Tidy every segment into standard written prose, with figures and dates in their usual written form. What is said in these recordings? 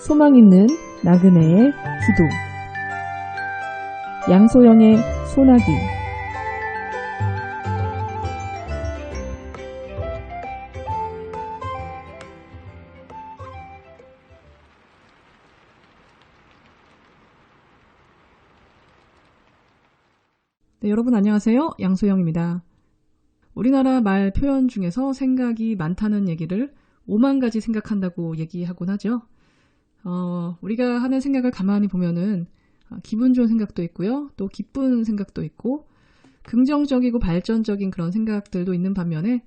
소망 있는 나그네의 기도. 양소영의 소나기. 네, 여러분 안녕하세요. 양소영입니다. 우리나라 말 표현 중에서 생각이 많다는 얘기를 5만 가지 생각한다고 얘기하곤 하죠. 우리가 하는 생각을 가만히 보면은 기분 좋은 생각도 있고요. 또 기쁜 생각도 있고 긍정적이고 발전적인 그런 생각들도 있는 반면에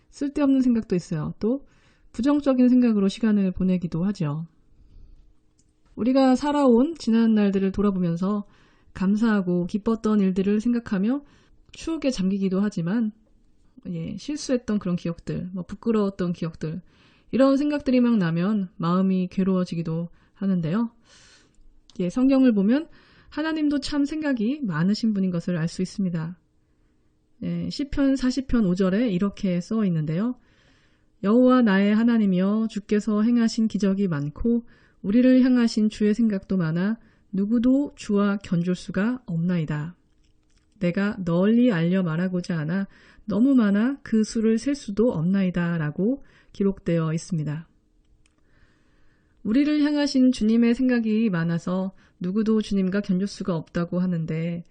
쓸데없는 생각도 있어요. 또 부정적인 생각으로 시간을 보내기도 하죠. 우리가 살아온 지난 날들을 돌아보면서 감사하고 기뻤던 일들을 생각하며 추억에 잠기기도 하지만 실수했던 그런 기억들, 부끄러웠던 기억들, 이런 생각들이 막 나면 마음이 괴로워지기도 하는데요. 성경을 보면 하나님도 참 생각이 많으신 분인 것을 알 수 있습니다. 시편 40편 5절에 이렇게 써 있는데요. 여호와 나의 하나님이여, 주께서 행하신 기적이 많고 우리를 향하신 주의 생각도 많아 누구도 주와 견줄 수가 없나이다. 내가 널리 알려 말하고자 하나 너무 많아 그 수를 셀 수도 없나이다 라고 기록되어 있습니다. 우리를 향하신 주님의 생각이 많아서 누구도 주님과 견줄 수가 없다고 하는데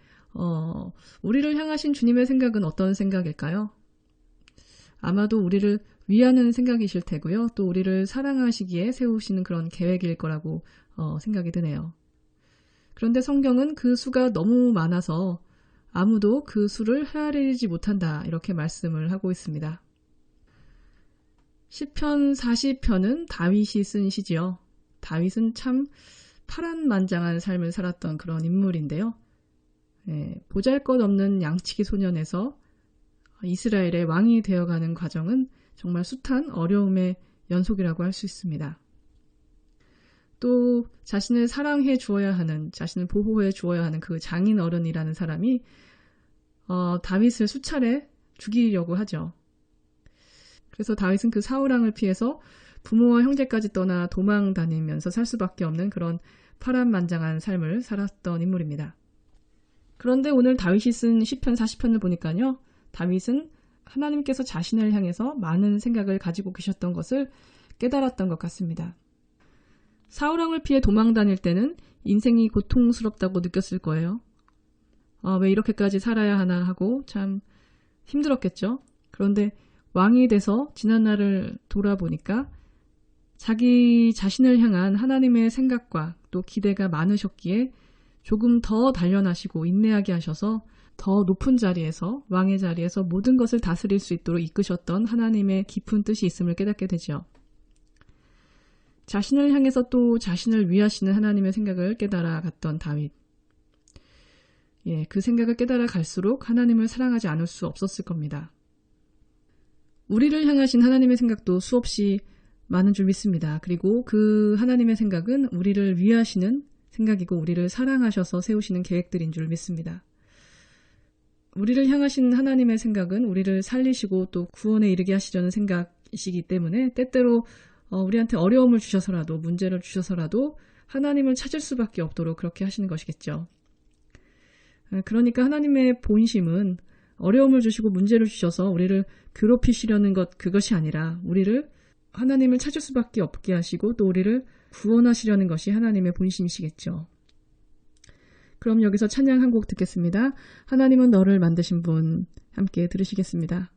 우리를 향하신 주님의 생각은 어떤 생각일까요? 아마도 우리를 위하는 생각이실 테고요. 또 우리를 사랑하시기에 세우시는 그런 계획일 거라고 생각이 드네요. 그런데 성경은 그 수가 너무 많아서 아무도 그 수를 헤아리지 못한다, 이렇게 말씀을 하고 있습니다. 시편 40편은 다윗이 쓴 시지요. 다윗은 참 파란만장한 삶을 살았던 그런 인물인데요. 보잘것없는 양치기 소년에서 이스라엘의 왕이 되어가는 과정은 정말 숱한 어려움의 연속이라고 할 수 있습니다. 또 자신을 사랑해 주어야 하는, 자신을 보호해 주어야 하는 그 장인 어른이라는 사람이 다윗을 수차례 죽이려고 하죠. 그래서 다윗은 그 사울왕을 피해서 부모와 형제까지 떠나 도망 다니면서 살 수밖에 없는 그런 파란만장한 삶을 살았던 인물입니다. 그런데 오늘 다윗이 쓴 시편 40편을 보니까요, 다윗은 하나님께서 자신을 향해서 많은 생각을 가지고 계셨던 것을 깨달았던 것 같습니다. 사울왕을 피해 도망 다닐 때는 인생이 고통스럽다고 느꼈을 거예요. 왜 이렇게까지 살아야 하나 하고 참 힘들었겠죠. 그런데 왕이 돼서 지난 날을 돌아보니까 자기 자신을 향한 하나님의 생각과 또 기대가 많으셨기에 조금 더 단련하시고 인내하게 하셔서 더 높은 자리에서, 왕의 자리에서 모든 것을 다스릴 수 있도록 이끄셨던 하나님의 깊은 뜻이 있음을 깨닫게 되죠. 자신을 향해서 또 자신을 위하시는 하나님의 생각을 깨달아 갔던 다윗. 그 생각을 깨달아 갈수록 하나님을 사랑하지 않을 수 없었을 겁니다. 우리를 향하신 하나님의 생각도 수없이 많은 줄 믿습니다. 그리고 그 하나님의 생각은 우리를 위하시는 생각이고 우리를 사랑하셔서 세우시는 계획들인 줄 믿습니다. 우리를 향하신 하나님의 생각은 우리를 살리시고 또 구원에 이르게 하시려는 생각이시기 때문에 때때로 우리한테 어려움을 주셔서라도, 문제를 주셔서라도 하나님을 찾을 수밖에 없도록 그렇게 하시는 것이겠죠. 그러니까 하나님의 본심은 어려움을 주시고 문제를 주셔서 우리를 괴롭히시려는 그것이 아니라 우리를 하나님을 찾을 수밖에 없게 하시고 또 우리를 구원하시려는 것이 하나님의 본심이시겠죠. 그럼 여기서 찬양 한 곡 듣겠습니다. 하나님은 너를 만드신 분, 함께 들으시겠습니다.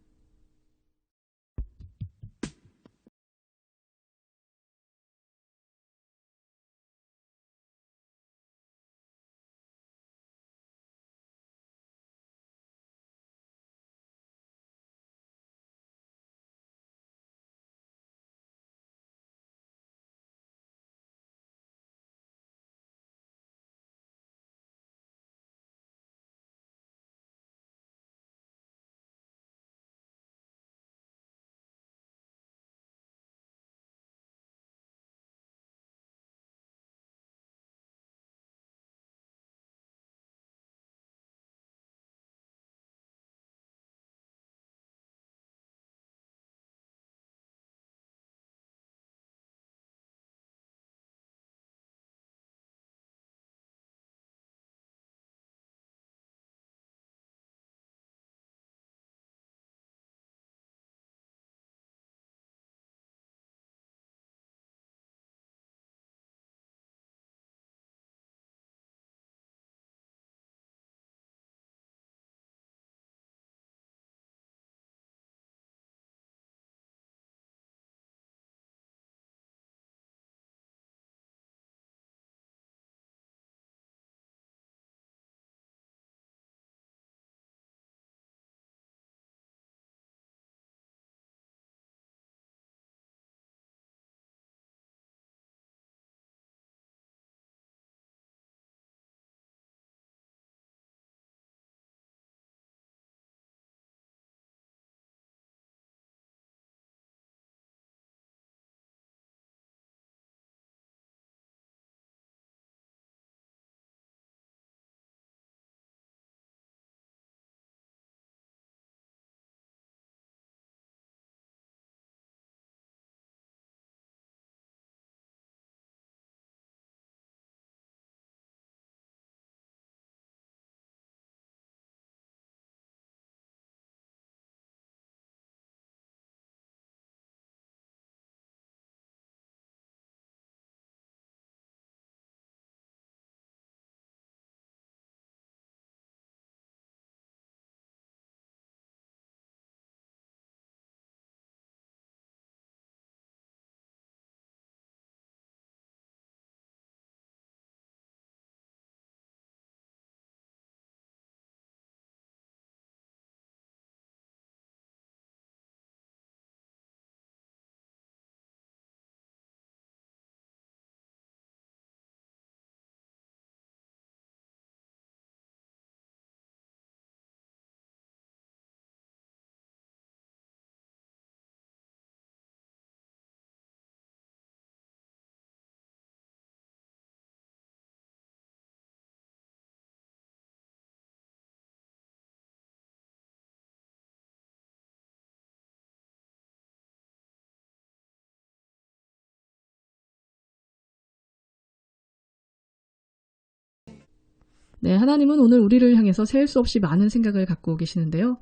네, 하나님은 오늘 우리를 향해서 셀 수 없이 많은 생각을 갖고 계시는데요.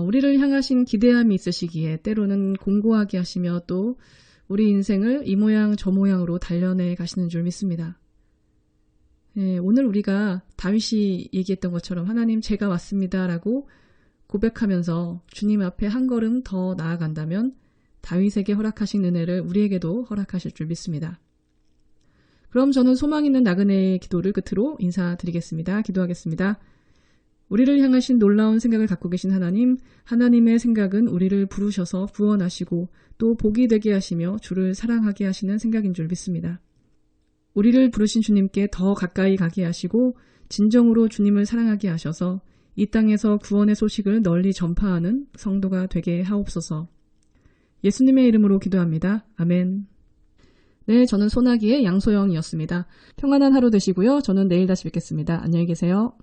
우리를 향하신 기대함이 있으시기에 때로는 공고하게 하시며 또 우리 인생을 이 모양 저 모양으로 단련해 가시는 줄 믿습니다. 네, 오늘 우리가 다윗이 얘기했던 것처럼 하나님 제가 왔습니다 라고 고백하면서 주님 앞에 한 걸음 더 나아간다면 다윗에게 허락하신 은혜를 우리에게도 허락하실 줄 믿습니다. 그럼 저는 소망 있는 나그네의 기도를 끝으로 인사드리겠습니다. 기도하겠습니다. 우리를 향하신 놀라운 생각을 갖고 계신 하나님, 하나님의 생각은 우리를 부르셔서 구원하시고 또 복이 되게 하시며 주를 사랑하게 하시는 생각인 줄 믿습니다. 우리를 부르신 주님께 더 가까이 가게 하시고 진정으로 주님을 사랑하게 하셔서 이 땅에서 구원의 소식을 널리 전파하는 성도가 되게 하옵소서. 예수님의 이름으로 기도합니다. 아멘. 네, 저는 소나기의 양소영이었습니다. 평안한 하루 되시고요. 저는 내일 다시 뵙겠습니다. 안녕히 계세요.